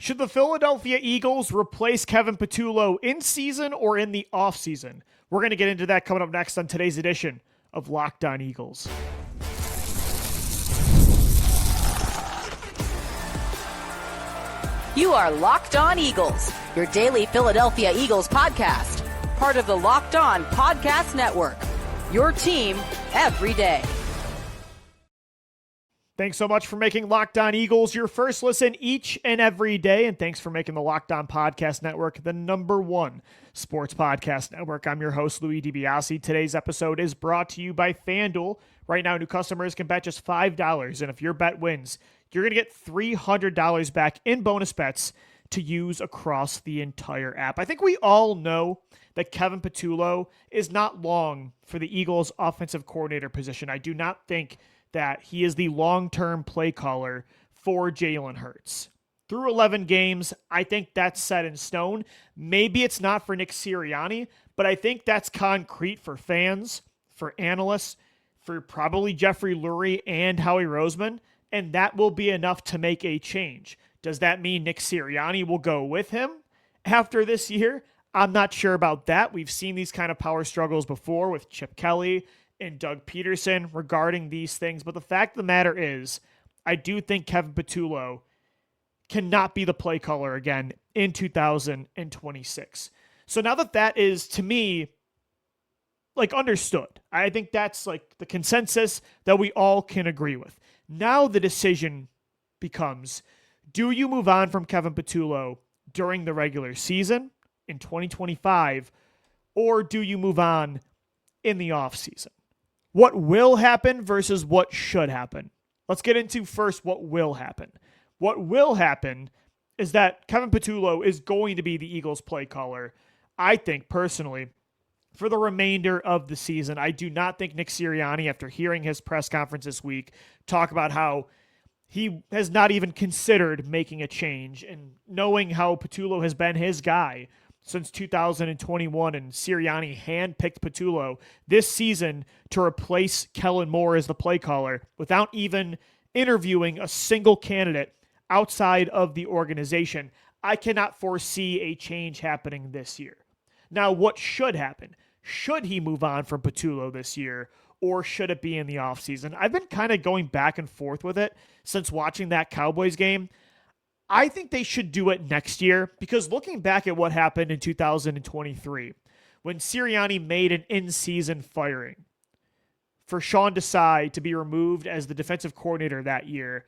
Should the Philadelphia Eagles replace Kevin Patullo in season or in the offseason? We're going to get into that coming up next on today's edition of Locked On Eagles. You are Locked On Eagles, your daily Philadelphia Eagles podcast. Part of the Locked On Podcast Network, your team every day. Thanks so much for making Locked On Eagles your first listen each and every day. And thanks for making the Locked On Podcast Network the #1 sports podcast network. I'm your host, Louis DiBiase. Today's episode is brought to you by FanDuel. Right now, new customers can bet just $5. And if your bet wins, you're going to get $300 back in bonus bets to use across the entire app. I think we all know that Kevin Patullo is not long for the Eagles offensive coordinator position. I do not think that he is the long-term play caller for Jalen Hurts. Through 11 games, I think that's set in stone. Maybe it's not for Nick Sirianni, but I think that's concrete for fans, for analysts, for probably Jeffrey Lurie and Howie Roseman, and that will be enough to make a change. Does that mean Nick Sirianni will go with him after this year? I'm not sure about that. We've seen these kind of power struggles before with Chip Kelly and Doug Peterson regarding these things. But the fact of the matter is, I do think Kevin Patullo cannot be the play caller again in 2026. So now that is, to me, like understood. I think that's like the consensus that we all can agree with. Now the decision becomes, do you move on from Kevin Patullo during the regular season in 2025, or do you move on in the offseason? What will happen versus what should happen. Let's get into first what will happen. What will happen is that Kevin Patullo is going to be the Eagles play caller, I think, personally, for the remainder of the season. I do not think Nick Sirianni, after hearing his press conference this week, talk about how he has not even considered making a change, and knowing how Patullo has been his guy since 2021, and Sirianni handpicked Patullo this season to replace Kellen Moore as the play caller without even interviewing a single candidate outside of the organization. I cannot foresee a change happening this year. Now, what should happen? Should he move on from Patullo this year, or should it be in the offseason? I've been kind of going back and forth with it since watching that Cowboys game. I think they should do it next year, because looking back at what happened in 2023, when Sirianni made an in-season firing for Sean Desai to be removed as the defensive coordinator that year,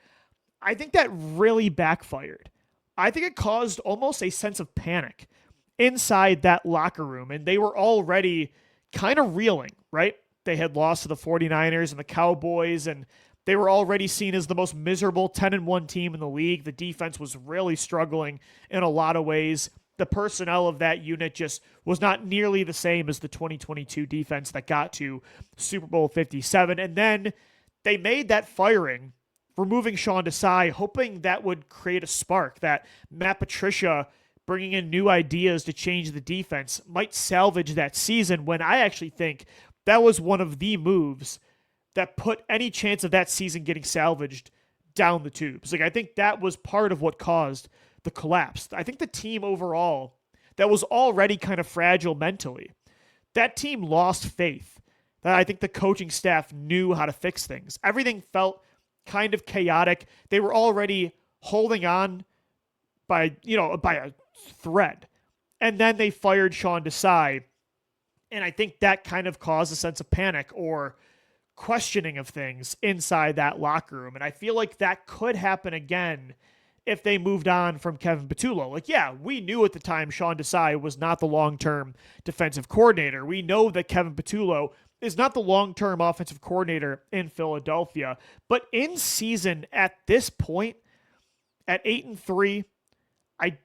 I think that really backfired. I think it caused almost a sense of panic inside that locker room, and they were already kind of reeling, right? They had lost to the 49ers and the Cowboys, and they were already seen as the most miserable 10-1 team in the league. The defense was really struggling in a lot of ways. The personnel of that unit just was not nearly the same as the 2022 defense that got to Super Bowl 57. And then they made that firing, removing Sean Desai, hoping that would create a spark, that Matt Patricia bringing in new ideas to change the defense might salvage that season, when I actually think that was one of the moves that put any chance of that season getting salvaged down the tubes. Like, I think that was part of what caused the collapse. I think the team overall, that was already kind of fragile mentally, that team lost faith. That I think the coaching staff knew how to fix things. Everything felt kind of chaotic. They were already holding on by a thread. And then they fired Sean Desai. And I think that kind of caused a sense of panic or questioning of things inside that locker room. And I feel like that could happen again if they moved on from Kevin Patullo. Like, yeah, we knew at the time Sean Desai was not the long-term defensive coordinator. We know that Kevin Patullo is not the long-term offensive coordinator in Philadelphia. But in season at this point, at 8-3,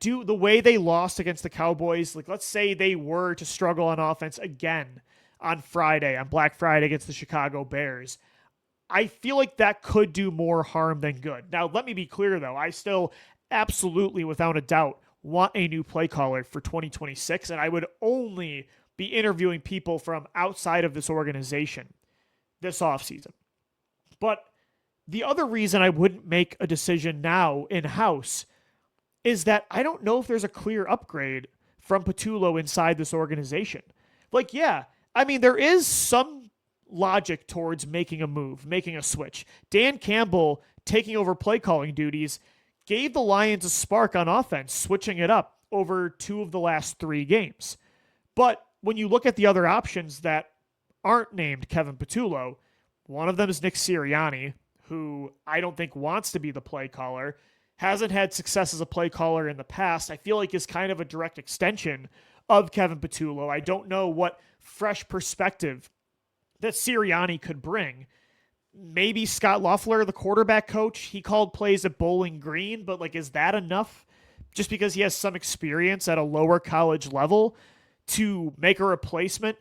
the way they lost against the Cowboys, like, let's say they were to struggle on offense again on Black Friday against the Chicago Bears, I feel like that could do more harm than good. Now, let me be clear, though. I still absolutely, without a doubt, want a new play caller for 2026, and I would only be interviewing people from outside of this organization this offseason. But the other reason I wouldn't make a decision now in-house is that I don't know if there's a clear upgrade from Patullo inside this organization. Like, yeah, I mean, there is some logic towards making a move, making a switch. Dan Campbell taking over play calling duties gave the Lions a spark on offense, switching it up over 2 of the last 3 games. But when you look at the other options that aren't named Kevin Patullo, one of them is Nick Sirianni, who I don't think wants to be the play caller, hasn't had success as a play caller in the past. I feel like is kind of a direct extension of Kevin Patullo. I don't know what fresh perspective that Sirianni could bring. Maybe Scott Loeffler, the quarterback coach, he called plays at Bowling Green, but like, is that enough? Just because he has some experience at a lower college level to make a replacement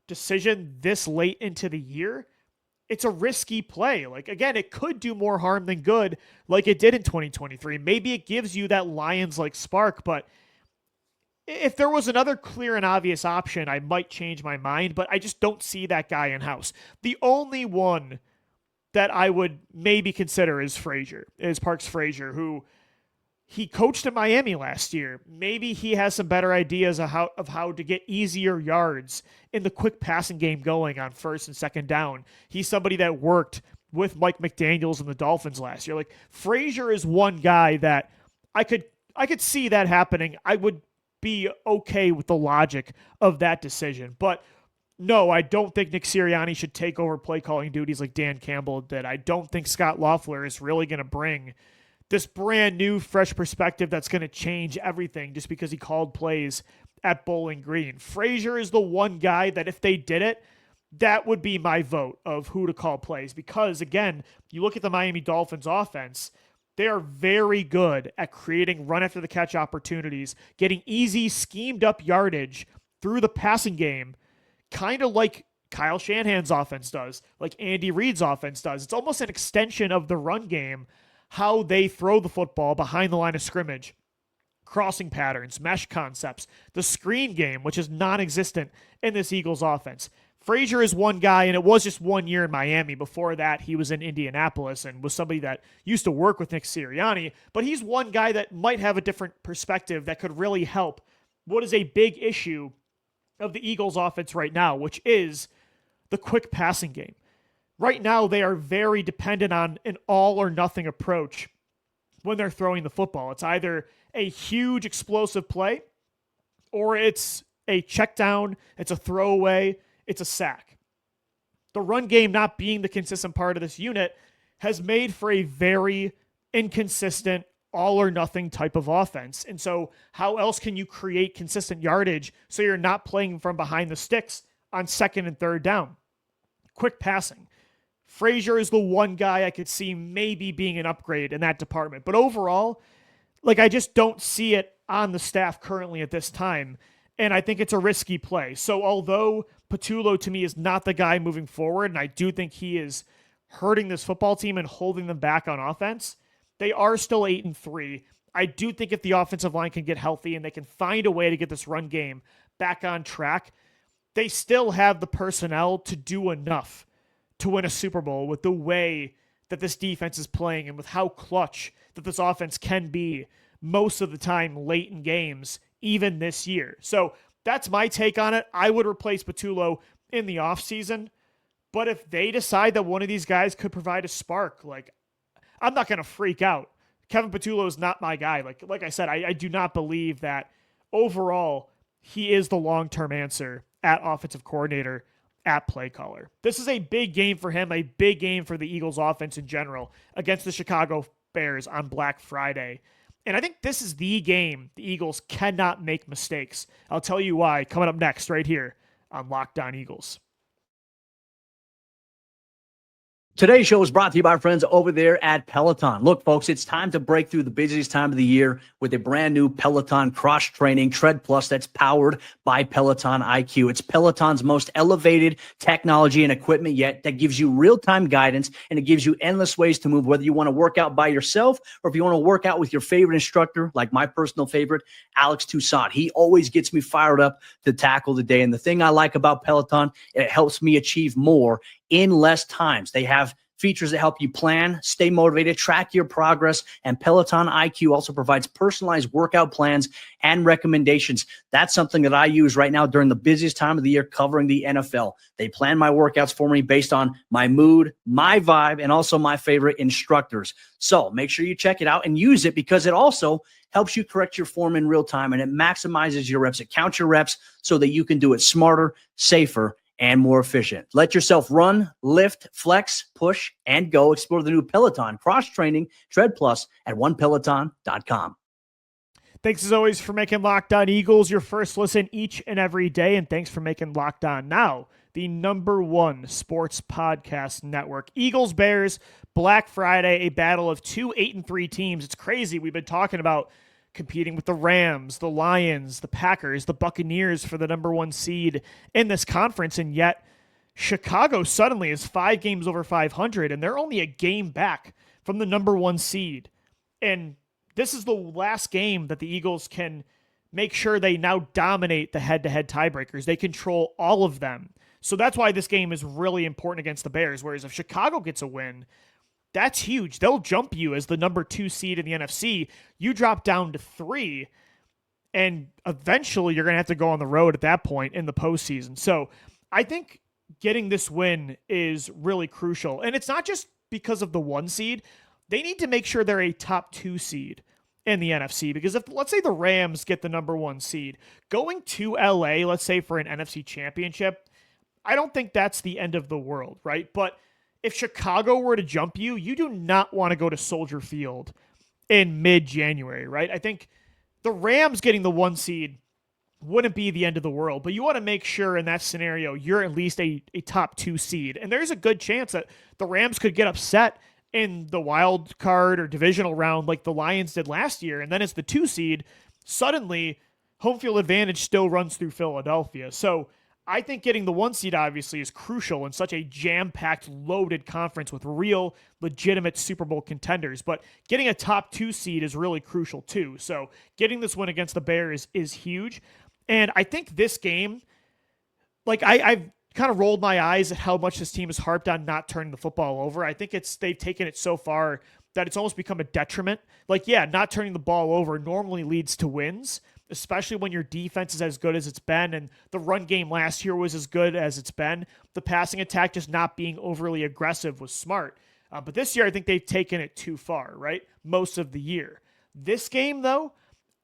decision this late into the year? It's a risky play. Like, again, it could do more harm than good like it did in 2023. Maybe it gives you that Lions-like spark, but if there was another clear and obvious option, I might change my mind, but I just don't see that guy in-house. The only one that I would maybe consider is Parks Frazier, who he coached at Miami last year. Maybe he has some better ideas of how to get easier yards in the quick passing game going on first and second down. He's somebody that worked with Mike McDaniels and the Dolphins last year. Like, Frazier is one guy that I could see that happening. I would be okay with the logic of that decision. But no, I don't think Nick Sirianni should take over play calling duties like Dan Campbell did. I don't think Scott Loeffler is really going to bring this brand new, fresh perspective that's going to change everything just because he called plays at Bowling Green. Frazier is the one guy that if they did it, that would be my vote of who to call plays. Because, again, you look at the Miami Dolphins offense, they are very good at creating run-after-the-catch opportunities, getting easy, schemed-up yardage through the passing game, kind of like Kyle Shanahan's offense does, like Andy Reid's offense does. It's almost an extension of the run game, how they throw the football behind the line of scrimmage, crossing patterns, mesh concepts, the screen game, which is non-existent in this Eagles offense. Frazier is one guy, and it was just 1 year in Miami. Before that, he was in Indianapolis and was somebody that used to work with Nick Sirianni, but he's one guy that might have a different perspective that could really help what is a big issue of the Eagles offense right now, which is the quick passing game. Right now, they are very dependent on an all-or-nothing approach when they're throwing the football. It's either a huge explosive play, or it's a check down, it's a throwaway, it's a sack. The run game not being the consistent part of this unit has made for a very inconsistent, all-or-nothing type of offense. And so how else can you create consistent yardage so you're not playing from behind the sticks on second and third down? Quick passing. Frazier is the one guy I could see maybe being an upgrade in that department. But overall, like, I just don't see it on the staff currently at this time. And I think it's a risky play. So although Patullo to me is not the guy moving forward, and I do think he is hurting this football team and holding them back on offense, they are still 8-3. I do think if the offensive line can get healthy and they can find a way to get this run game back on track, they still have the personnel to do enough to win a Super Bowl with the way that this defense is playing and with how clutch that this offense can be most of the time late in games, even this year. So that's my take on it. I would replace Patullo in the offseason, but if they decide that one of these guys could provide a spark, like, I'm not going to freak out. Kevin Patullo is not my guy. Like I said, I do not believe that overall he is the long-term answer at offensive coordinator, at play caller. This is a big game for him, a big game for the Eagles offense in general against the Chicago Bears on Black Friday. And I think this is the game the Eagles cannot make mistakes. I'll tell you why coming up next right here on Locked On Eagles. Today's show is brought to you by our friends over there at Peloton. Look, folks, it's time to break through the busiest time of the year with a brand new Peloton cross-training Tread Plus that's powered by Peloton IQ. It's Peloton's most elevated technology and equipment yet that gives you real-time guidance, and it gives you endless ways to move, whether you want to work out by yourself or if you want to work out with your favorite instructor, like my personal favorite, Alex Toussaint. He always gets me fired up to tackle the day. And the thing I like about Peloton, it helps me achieve more in less times. They have features that help you plan, stay motivated, track your progress, and Peloton IQ also provides personalized workout plans and recommendations. That's something that I use right now during the busiest time of the year covering the NFL. They plan my workouts for me based on my mood, my vibe, and also my favorite instructors. So make sure you check it out and use it because it also helps you correct your form in real time and it maximizes your reps. It counts your reps so that you can do it smarter, safer, and more efficient. Let yourself run, lift, flex, push, and go. Explore the new Peloton cross-training Tread Plus at onepeloton.com. Thanks as always for making Locked On Eagles your first listen each and every day, and thanks for making Locked On Now the #1 sports podcast network. Eagles Bears Black Friday, a battle of two 8-3 teams. It's crazy. We've been talking about competing with the Rams, the Lions, the Packers, the Buccaneers for the #1 seed in this conference, and yet Chicago suddenly is 5 games over 500, and they're only a game back from the #1 seed. And this is the last game that the Eagles can make sure they now dominate the head-to-head tiebreakers. They control all of them. So that's why this game is really important against the Bears, whereas if Chicago gets a win, that's huge. They'll jump you as the #2 seed in the NFC. You drop down to 3, and eventually you're going to have to go on the road at that point in the postseason. So I think getting this win is really crucial. And it's not just because of the 1 seed. They need to make sure they're a top 2 seed in the NFC, because if, let's say, the Rams get the #1 seed, going to LA, let's say for an NFC championship, I don't think that's the end of the world, right? But if Chicago were to jump you, you do not want to go to Soldier Field in mid-January, right? I think the Rams getting the 1 seed wouldn't be the end of the world, but you want to make sure in that scenario you're at least a top 2 seed. And there's a good chance that the Rams could get upset in the wild card or divisional round like the Lions did last year, and then as the 2 seed, suddenly home field advantage still runs through Philadelphia. So I think getting the 1 seed obviously is crucial in such a jam-packed, loaded conference with real, legitimate Super Bowl contenders. But getting a top 2 seed is really crucial too. So getting this win against the Bears is huge. And I think this game, like I've kind of rolled my eyes at how much this team has harped on not turning the football over. I think they've taken it so far that it's almost become a detriment. Like, yeah, not turning the ball over normally leads to wins, especially when your defense is as good as it's been, and the run game last year was as good as it's been. The passing attack just not being overly aggressive was smart. But this year, I think they've taken it too far, right? Most of the year. This game, though,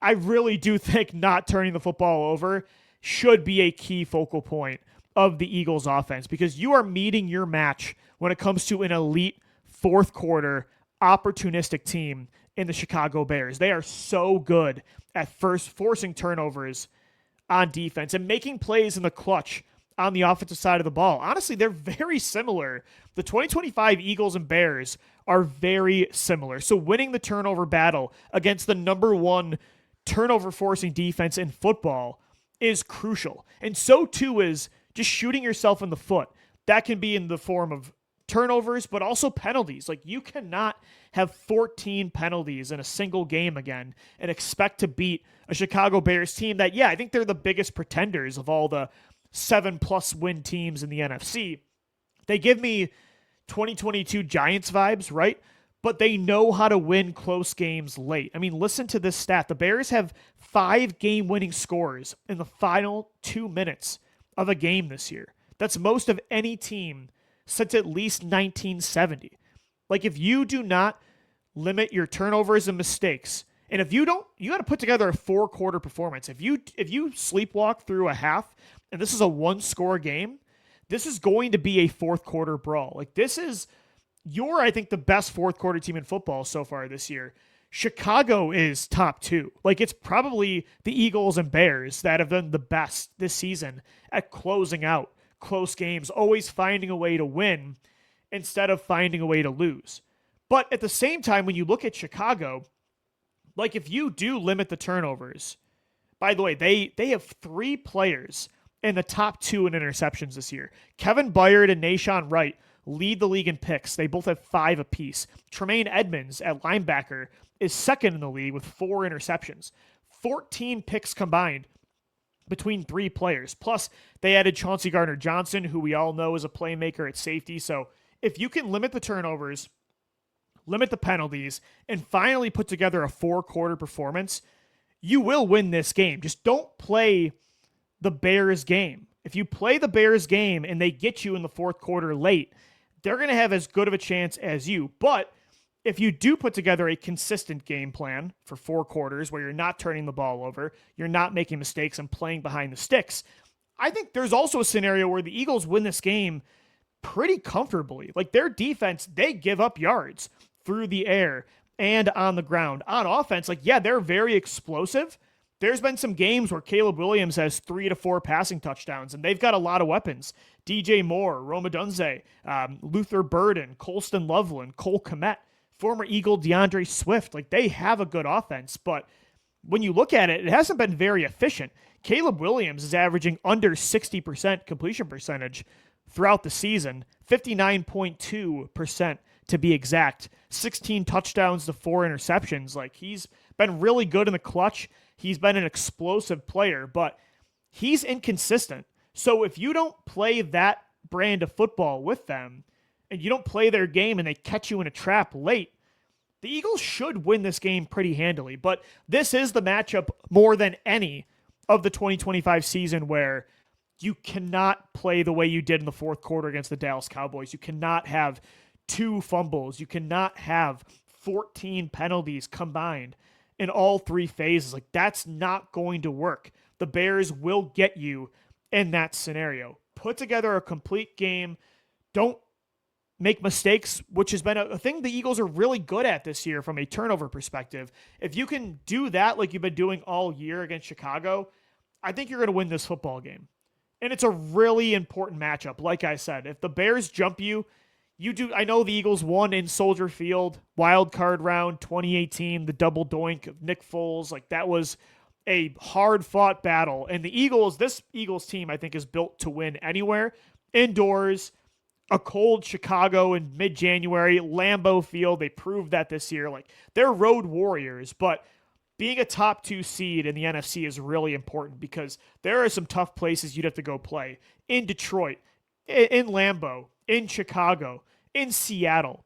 I really do think not turning the football over should be a key focal point of the Eagles offense, because you are meeting your match when it comes to an elite fourth quarter opportunistic team in the Chicago Bears. They are so good at first forcing turnovers on defense and making plays in the clutch on the offensive side of the ball. Honestly, they're very similar. The 2025 Eagles and Bears are very similar. So winning the turnover battle against the #1 turnover forcing defense in football is crucial. And so too is just shooting yourself in the foot. That can be in the form of turnovers, but also penalties. Like, you cannot have 14 penalties in a single game again and expect to beat a Chicago Bears team that, yeah, I think they're the biggest pretenders of all the 7+ win teams in the NFC. They give me 2022 Giants vibes, right? But they know how to win close games late. I mean, listen to this stat. The Bears have 5 game-winning scores in the final 2 minutes of a game this year. That's most of any team since at least 1970. Like, if you do not limit your turnovers and mistakes, and if you don't, you got to put together a 4-quarter performance. If you sleepwalk through a half, and this is a 1-score game, this is going to be a fourth quarter brawl. Like, this is I think, the best fourth quarter team in football so far this year. Chicago is top 2. Like, it's probably the Eagles and Bears that have been the best this season at closing out close games, always finding a way to win instead of finding a way to lose. But at the same time, when you look at Chicago, like, if you do limit the turnovers, by the way, they have 3 players in the top 2 in interceptions this year. Kevin Byard and Nashawn Wright lead the league in picks. They both have 5 apiece. Tremaine Edmonds at linebacker is second in the league with 4 interceptions. 14 picks combined between 3 players. Plus, they added Chauncey Gardner-Johnson, who we all know is a playmaker at safety. So if you can limit the turnovers, limit the penalties, and finally put together a 4-quarter performance, you will win this game. Just don't play the Bears game. If you play the Bears game and they get you in the fourth quarter late, they're going to have as good of a chance as you. But if you do put together a consistent game plan for 4 quarters where you're not turning the ball over, you're not making mistakes and playing behind the sticks, I think there's also a scenario where the Eagles win this game pretty comfortably. Like, their defense, they give up yards through the air and on the ground. On offense, like, yeah, they're very explosive. There's been some games where Caleb Williams has 3 to 4 passing touchdowns, and they've got a lot of weapons. DJ Moore, Rome Odunze, Luther Burden, Colston Loveland, Cole Kmet, former Eagle DeAndre Swift. Like, they have a good offense, but when you look at it, it hasn't been very efficient. Caleb Williams is averaging under 60% completion percentage throughout the season, 59.2% to be exact, 16 touchdowns to 4 interceptions. Like, he's been really good in the clutch. He's been an explosive player, but he's inconsistent. So if you don't play that brand of football with them and you don't play their game and they catch you in a trap late, the Eagles should win this game pretty handily. But this is the matchup more than any of the 2025 season where you cannot play the way you did in the fourth quarter against the Dallas Cowboys. You cannot have 2 fumbles. You cannot have 14 penalties combined in all 3 phases. Like, that's not going to work. The Bears will get you in that scenario. Put together a complete game. Don't make mistakes, which has been a thing the Eagles are really good at this year from a turnover perspective. If you can do that like you've been doing all year against Chicago, I think you're going to win this football game. And it's a really important matchup. Like I said, if the Bears jump you, you do. I know the Eagles won in Soldier Field, wild card round 2018, the double doink of Nick Foles. Like, that was a hard-fought battle. And the Eagles, this Eagles team, I think, is built to win anywhere. Indoors, a cold Chicago in mid-January, Lambeau Field. They proved that this year. Like, they're road warriors, but being a top 2 seed in the NFC is really important because there are some tough places you'd have to go play. In Detroit, in Lambeau, in Chicago, in Seattle.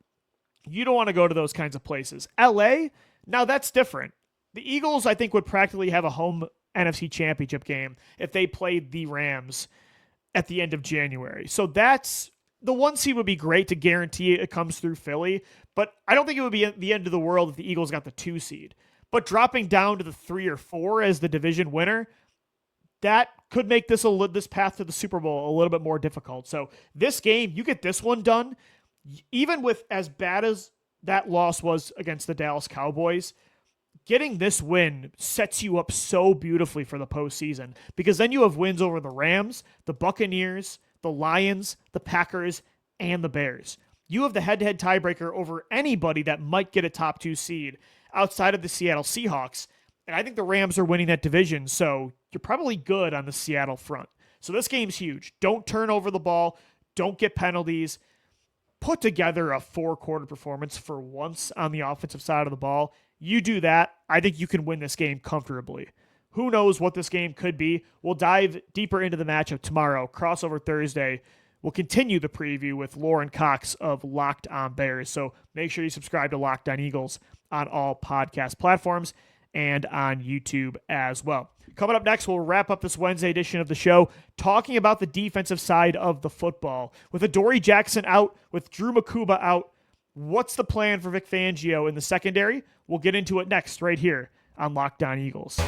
You don't want to go to those kinds of places. LA, now that's different. The Eagles, I think, would practically have a home NFC Championship game if they played the Rams at the end of January. So that's the 1 seed would be great to guarantee it comes through Philly, but I don't think it would be the end of the world if the Eagles got the 2 seed. But dropping down to the 3 or 4 as the division winner, that could make this path to the Super Bowl a little bit more difficult. So this game, you get this one done, even with as bad as that loss was against the Dallas Cowboys, getting this win sets you up so beautifully for the postseason because then you have wins over the Rams, the Buccaneers, the Lions, the Packers, and the Bears. You have the head-to-head tiebreaker over anybody that might get a top 2 seed outside of the Seattle Seahawks. And I think the Rams are winning that division, so you're probably good on the Seattle front. So this game's huge. Don't turn over the ball. Don't get penalties. Put together a 4-quarter performance for once on the offensive side of the ball. You do that, I think you can win this game comfortably. Who knows what this game could be? We'll dive deeper into the matchup tomorrow. Crossover Thursday. We'll continue the preview with Lauren Cox of Locked On Bears. So make sure you subscribe to Locked On Eagles on all podcast platforms and on YouTube as well. Coming up next, we'll wrap up this Wednesday edition of the show talking about the defensive side of the football. With Adoree Jackson out, with Drew Mukuba out, what's the plan for Vic Fangio in the secondary? We'll get into it next right here on Locked On Eagles.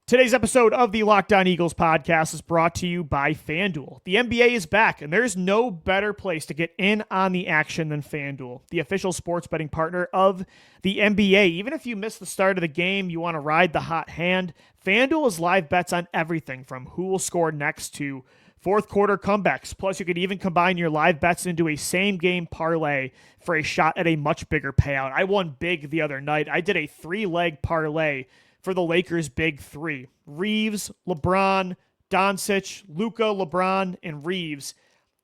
Today's episode of the Locked On Eagles podcast is brought to you by FanDuel. The NBA is back, and there's no better place to get in on the action than FanDuel, the official sports betting partner of the NBA. Even if you miss the start of the game, you want to ride the hot hand, FanDuel has live bets on everything from who will score next to fourth quarter comebacks. Plus, you could even combine your live bets into a same-game parlay for a shot at a much bigger payout. I won big the other night. I did a 3-leg parlay for the Lakers' big 3. Reeves, LeBron, Doncic, Luka, LeBron, and Reeves.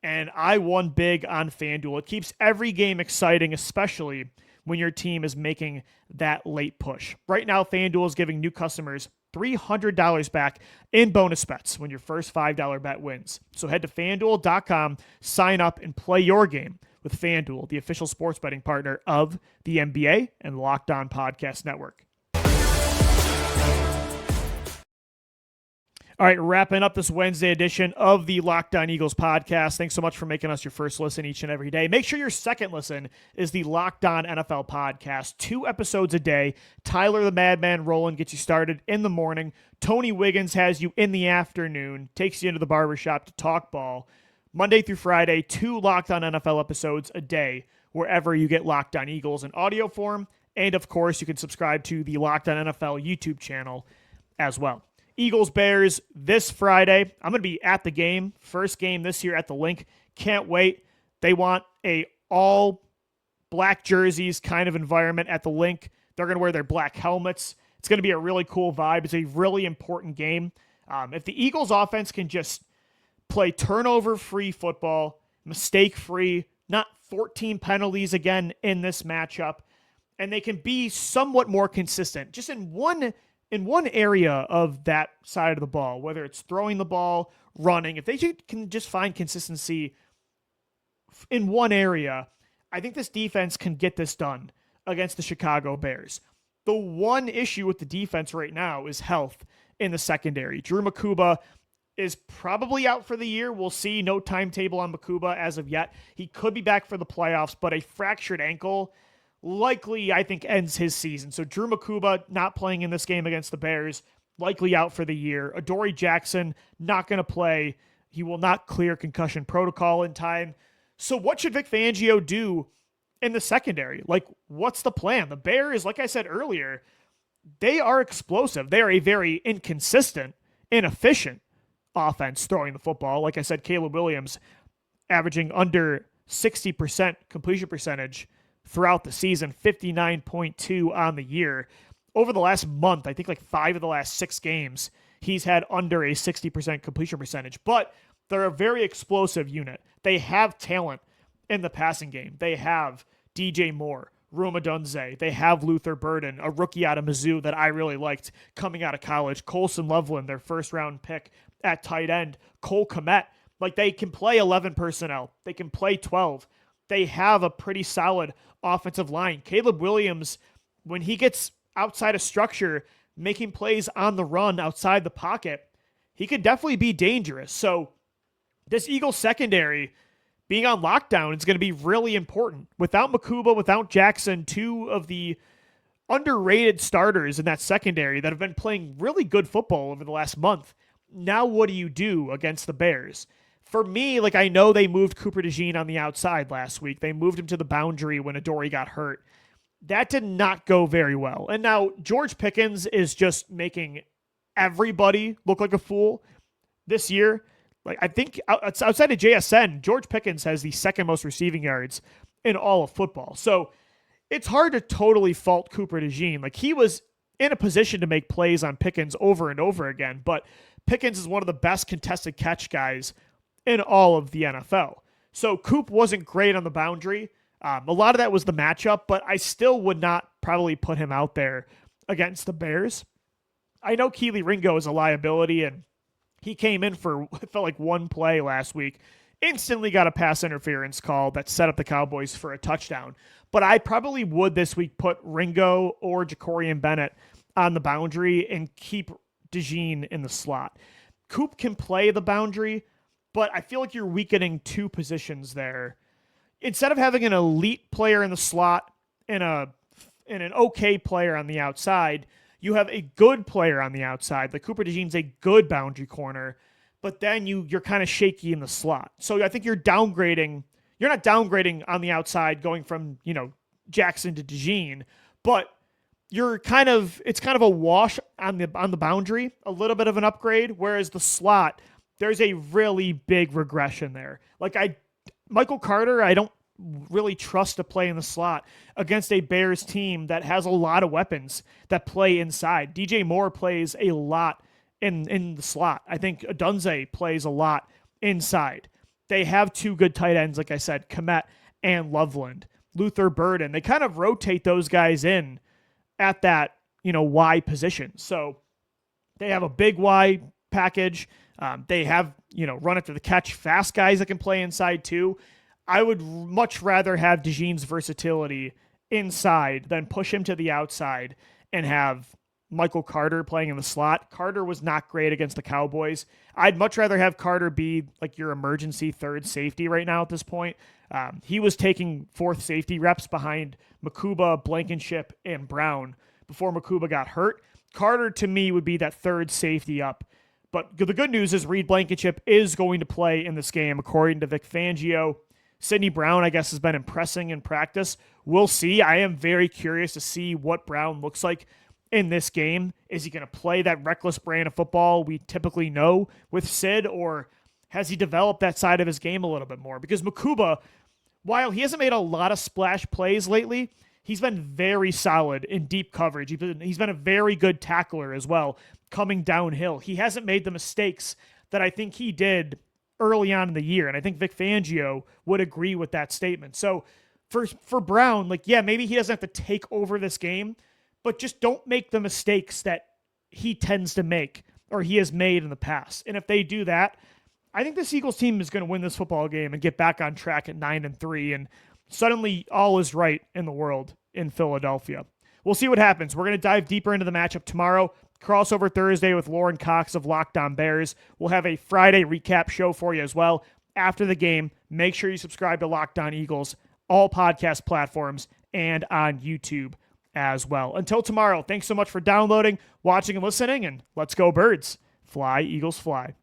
And I won big on FanDuel. It keeps every game exciting, especially when your team is making that late push. Right now, FanDuel is giving new customers $300 back in bonus bets when your first $5 bet wins. So head to FanDuel.com, sign up, and play your game with FanDuel, the official sports betting partner of the NBA and Locked On Podcast Network. All right, wrapping up this Wednesday edition of the Locked On Eagles podcast. Thanks so much for making us your first listen each and every day. Make sure your second listen is the Locked On NFL podcast. 2 episodes a day. Tyler the Madman Rowland gets you started in the morning. Tony Wiggins has you in the afternoon, takes you into the barbershop to talk ball. Monday through Friday, 2 Locked On NFL episodes a day, wherever you get Locked On Eagles in audio form. And, of course, you can subscribe to the Locked On NFL YouTube channel as well. Eagles-Bears this Friday. I'm going to be at the game. First game this year at the Link. Can't wait. They want a all-black jerseys kind of environment at the Link. They're going to wear their black helmets. It's going to be a really cool vibe. It's a really important game. If the Eagles offense can just play turnover-free football, mistake-free, not 14 penalties again in this matchup, and they can be somewhat more consistent, just in one area of that side of the ball, whether it's throwing the ball, running, if they can just find consistency in one area, I think this defense can get this done against the Chicago Bears. The one issue with the defense right now is health in the secondary. Drew Mukuba is probably out for the year. We'll see. No timetable on Mukuba as of yet. He could be back for the playoffs, but a fractured ankle likely, I think, ends his season. So Drew Mukuba not playing in this game against the Bears, likely out for the year. Adoree Jackson not going to play. He will not clear concussion protocol in time. So what should Vic Fangio do in the secondary? Like, what's the plan? The Bears, like I said earlier, they are explosive. They are a very inconsistent, inefficient offense throwing the football. Like I said, Caleb Williams averaging under 60% completion percentage throughout the season, 59.2 on the year. Over the last month, I think like 5 of the last 6 games, he's had under a 60% completion percentage. But they're a very explosive unit. They have talent in the passing game. They have DJ Moore, Rome Odunze. They have Luther Burden, a rookie out of Mizzou that I really liked coming out of college. Colson Loveland, their first-round pick at tight end. Cole Kmet. Like, they can play 11 personnel. They can play 12. They have a pretty solid offensive line. Caleb Williams, when he gets outside of structure, making plays on the run outside the pocket, he could definitely be dangerous. So this Eagles secondary being on lockdown is going to be really important. Without Mukuba, without Jackson, 2 of the underrated starters in that secondary that have been playing really good football over the last month. Now what do you do against the Bears? For me, like, I know they moved Cooper DeJean on the outside last week. They moved him to the boundary when Adoree got hurt. That did not go very well. And now George Pickens is just making everybody look like a fool this year. Like, I think outside of JSN, George Pickens has the second most receiving yards in all of football. So it's hard to totally fault Cooper DeJean. Like, he was in a position to make plays on Pickens over and over again, but Pickens is one of the best contested catch guys in all of the NFL. So Coop wasn't great on the boundary. A lot of that was the matchup, but I still would not probably put him out there against the Bears. I know Keely Ringo is a liability, and he came in for, it felt like, 1 play last week. Instantly got a pass interference call that set up the Cowboys for a touchdown. But I probably would this week put Ringo or Jacorian Bennett on the boundary and keep DeJean in the slot. Coop can play the boundary, but I feel like you're weakening 2 positions there. Instead of having an elite player in the slot and an okay player on the outside, you have a good player on the outside. Like, Cooper DeJean's a good boundary corner, but then you're kind of shaky in the slot. So I think you're downgrading. You're not downgrading on the outside going from, Jackson to DeJean, but it's kind of a wash on the boundary, a little bit of an upgrade, whereas the slot, there's a really big regression there. Like, Michael Carter, I don't really trust to play in the slot against a Bears team that has a lot of weapons that play inside. DJ Moore plays a lot in the slot. I think Odunze plays a lot inside. They have 2 good tight ends, like I said, Kmet and Loveland. Luther Burden, they kind of rotate those guys in at that, Y position. So They have a big Y package. They have, run after the catch, fast guys that can play inside too. I would much rather have DeJean's versatility inside than push him to the outside and have Michael Carter playing in the slot. Carter was not great against the Cowboys. I'd much rather have Carter be like your emergency third safety right now at this point. He was taking fourth safety reps behind Mukuba, Blankenship, and Brown before Mukuba got hurt. Carter, to me, would be that third safety up. But the good news is Reed Blankenship is going to play in this game, according to Vic Fangio. Sidney Brown, I guess, has been impressing in practice. We'll see. I am very curious to see what Brown looks like in this game. Is he going to play that reckless brand of football we typically know with Sid, or has he developed that side of his game a little bit more? Because Mukuba, while he hasn't made a lot of splash plays lately, he's been very solid in deep coverage. He's been a very good tackler as well, coming downhill. He hasn't made the mistakes that I think he did early on in the year, and I think Vic Fangio would agree with that statement. So for Brown, maybe he doesn't have to take over this game, but just don't make the mistakes that he tends to make or he has made in the past. And if they do that, I think this Eagles team is going to win this football game and get back on track at 9-3, and suddenly all is right in the world in Philadelphia. We'll see what happens. We're going to dive deeper into the matchup tomorrow. Crossover Thursday with Lauren Cox of Locked On Bears. We'll have a Friday recap show for you as well. After the game, make sure you subscribe to Locked On Eagles, all podcast platforms, and on YouTube as well. Until tomorrow, thanks so much for downloading, watching, and listening, and let's go Birds. Fly, Eagles, fly.